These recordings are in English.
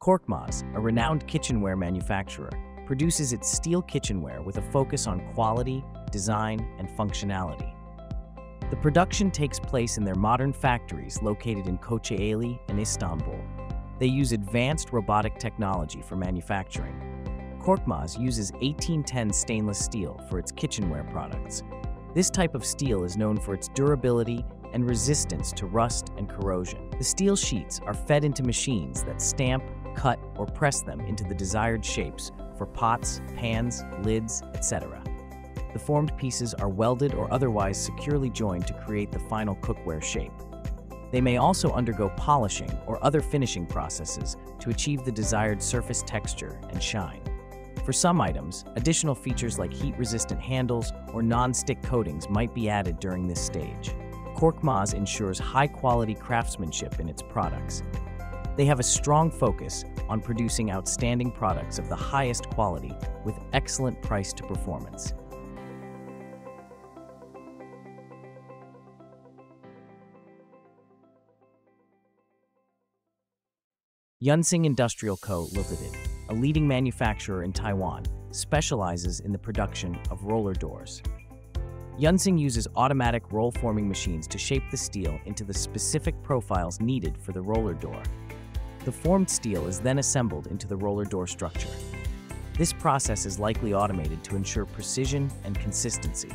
Korkmaz, a renowned kitchenware manufacturer, produces its steel kitchenware with a focus on quality, design, and functionality. The production takes place in their modern factories located in Kocaeli and Istanbul. They use advanced robotic technology for manufacturing. Korkmaz uses 1810 stainless steel for its kitchenware products. This type of steel is known for its durability and resistance to rust and corrosion. The steel sheets are fed into machines that stamp, cut, or press them into the desired shapes for pots, pans, lids, etc. The formed pieces are welded or otherwise securely joined to create the final cookware shape. They may also undergo polishing or other finishing processes to achieve the desired surface texture and shine. For some items, additional features like heat-resistant handles or non-stick coatings might be added during this stage. Korkmaz ensures high-quality craftsmanship in its products. They have a strong focus on producing outstanding products of the highest quality with excellent price to performance. Yunsing Industrial Co. Limited, a leading manufacturer in Taiwan, specializes in the production of roller doors. Yunsing uses automatic roll-forming machines to shape the steel into the specific profiles needed for the roller door. The formed steel is then assembled into the roller door structure. This process is likely automated to ensure precision and consistency.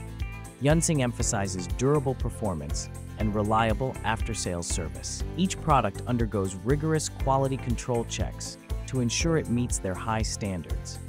Yunsing emphasizes durable performance and reliable after-sales service. Each product undergoes rigorous quality control checks to ensure it meets their high standards.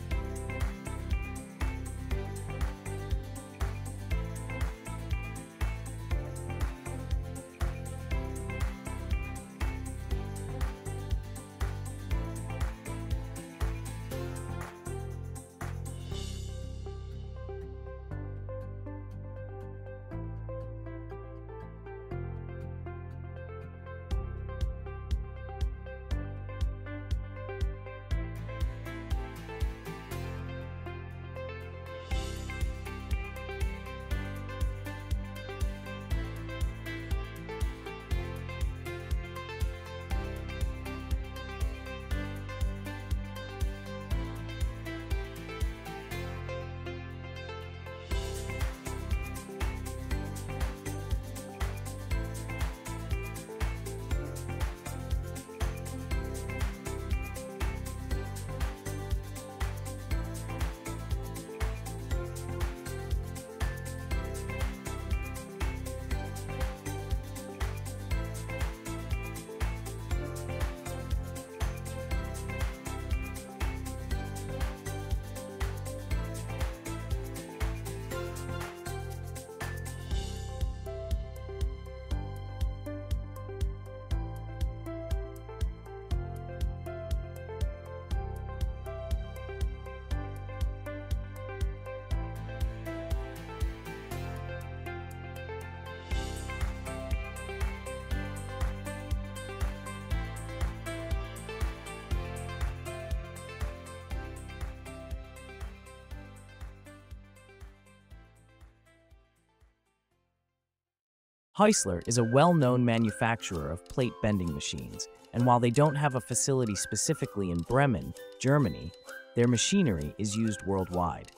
Heisler is a well-known manufacturer of plate bending machines, and while they don't have a facility specifically in Bremen, Germany, their machinery is used worldwide.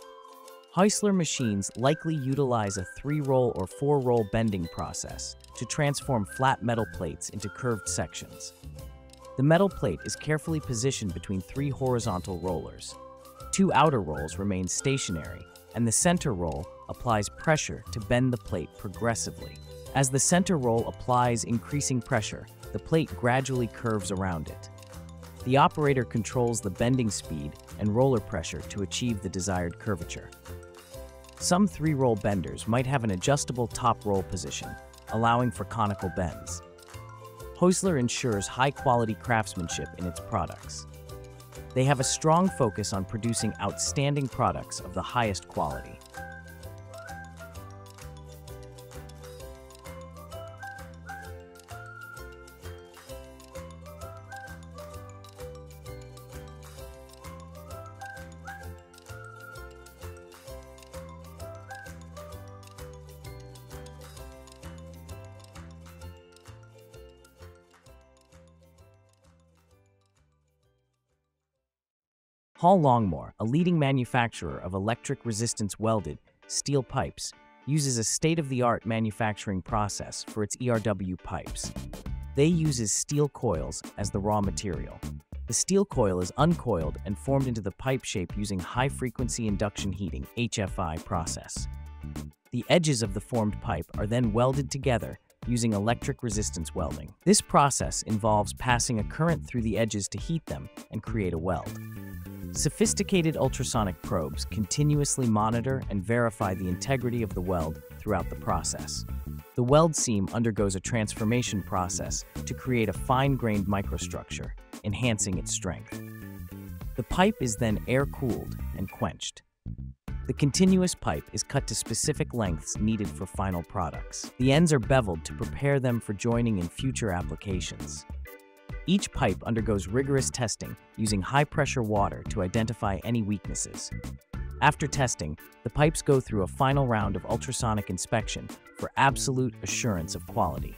Heisler machines likely utilize a 3-roll or 4-roll bending process to transform flat metal plates into curved sections. The metal plate is carefully positioned between 3 horizontal rollers. 2 outer rolls remain stationary, and the center roll applies pressure to bend the plate progressively. As the center roll applies increasing pressure, the plate gradually curves around it. The operator controls the bending speed and roller pressure to achieve the desired curvature. Some 3-roll benders might have an adjustable top roll position, allowing for conical bends. Heisler ensures high-quality craftsmanship in its products. They have a strong focus on producing outstanding products of the highest quality. Hall Longmore, a leading manufacturer of electric resistance welded steel pipes, uses a state-of-the-art manufacturing process for its ERW pipes. They uses steel coils as the raw material. The steel coil is uncoiled and formed into the pipe shape using high-frequency induction heating (HFI) process. The edges of the formed pipe are then welded together using electric resistance welding. This process involves passing a current through the edges to heat them and create a weld. Sophisticated ultrasonic probes continuously monitor and verify the integrity of the weld throughout the process. The weld seam undergoes a transformation process to create a fine-grained microstructure, enhancing its strength. The pipe is then air-cooled and quenched. The continuous pipe is cut to specific lengths needed for final products. The ends are beveled to prepare them for joining in future applications. Each pipe undergoes rigorous testing using high-pressure water to identify any weaknesses. After testing, the pipes go through a final round of ultrasonic inspection for absolute assurance of quality.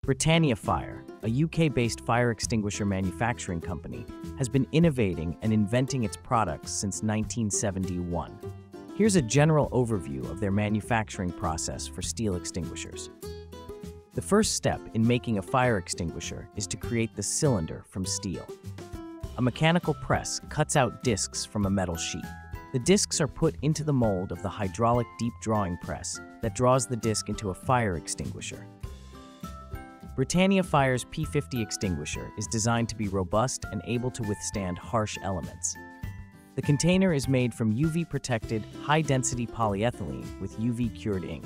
Britannia Fire, a UK-based fire extinguisher manufacturing company, has been innovating and inventing its products since 1971. Here's a general overview of their manufacturing process for steel extinguishers. The first step in making a fire extinguisher is to create the cylinder from steel. A mechanical press cuts out discs from a metal sheet. The discs are put into the mold of the hydraulic deep drawing press that draws the disc into a fire extinguisher. Britannia Fire's P50 extinguisher is designed to be robust and able to withstand harsh elements. The container is made from UV-protected, high-density polyethylene with UV-cured ink.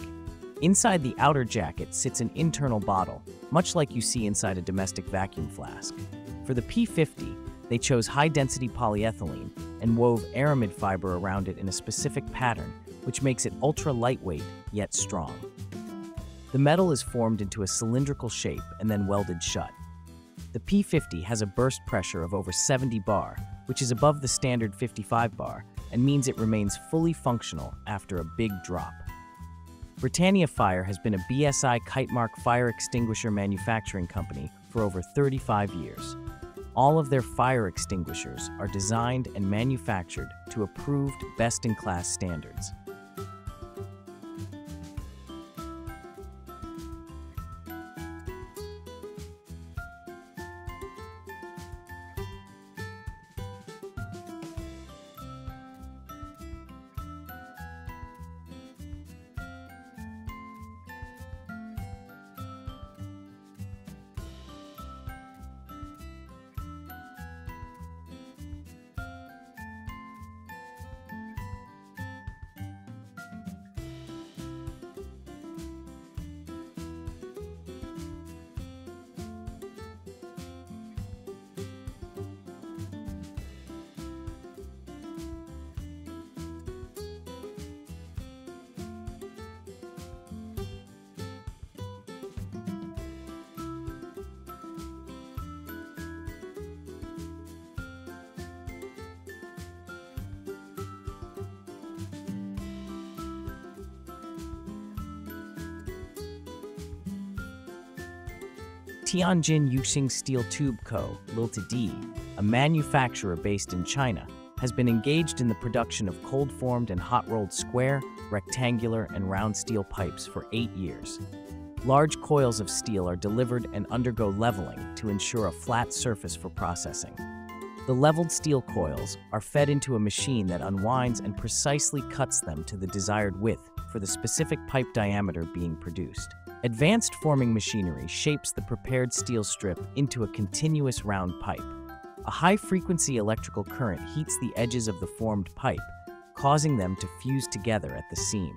Inside the outer jacket sits an internal bottle, much like you see inside a domestic vacuum flask. For the P50, they chose high-density polyethylene and wove aramid fiber around it in a specific pattern, which makes it ultra-lightweight yet strong. The metal is formed into a cylindrical shape and then welded shut. The P50 has a burst pressure of over 70 bar, which is above the standard 55 bar, and means it remains fully functional after a big drop. Britannia Fire has been a BSI Kitemark fire extinguisher manufacturing company for over 35 years. All of their fire extinguishers are designed and manufactured to approved best-in-class standards. Tianjin Yuxing Steel Tube Co., Ltd., a manufacturer based in China, has been engaged in the production of cold-formed and hot-rolled square, rectangular, and round steel pipes for 8 years. Large coils of steel are delivered and undergo leveling to ensure a flat surface for processing. The leveled steel coils are fed into a machine that unwinds and precisely cuts them to the desired width for the specific pipe diameter being produced. Advanced forming machinery shapes the prepared steel strip into a continuous round pipe. A high-frequency electrical current heats the edges of the formed pipe, causing them to fuse together at the seam.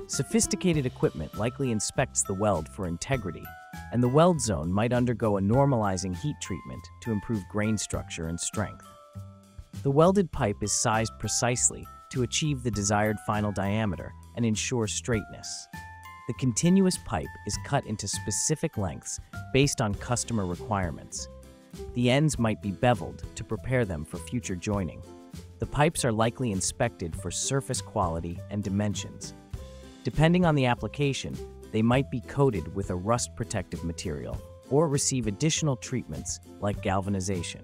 Sophisticated equipment likely inspects the weld for integrity, and the weld zone might undergo a normalizing heat treatment to improve grain structure and strength. The welded pipe is sized precisely to achieve the desired final diameter and ensure straightness. The continuous pipe is cut into specific lengths based on customer requirements. The ends might be beveled to prepare them for future joining. The pipes are likely inspected for surface quality and dimensions. Depending on the application, they might be coated with a rust-protective material or receive additional treatments like galvanization.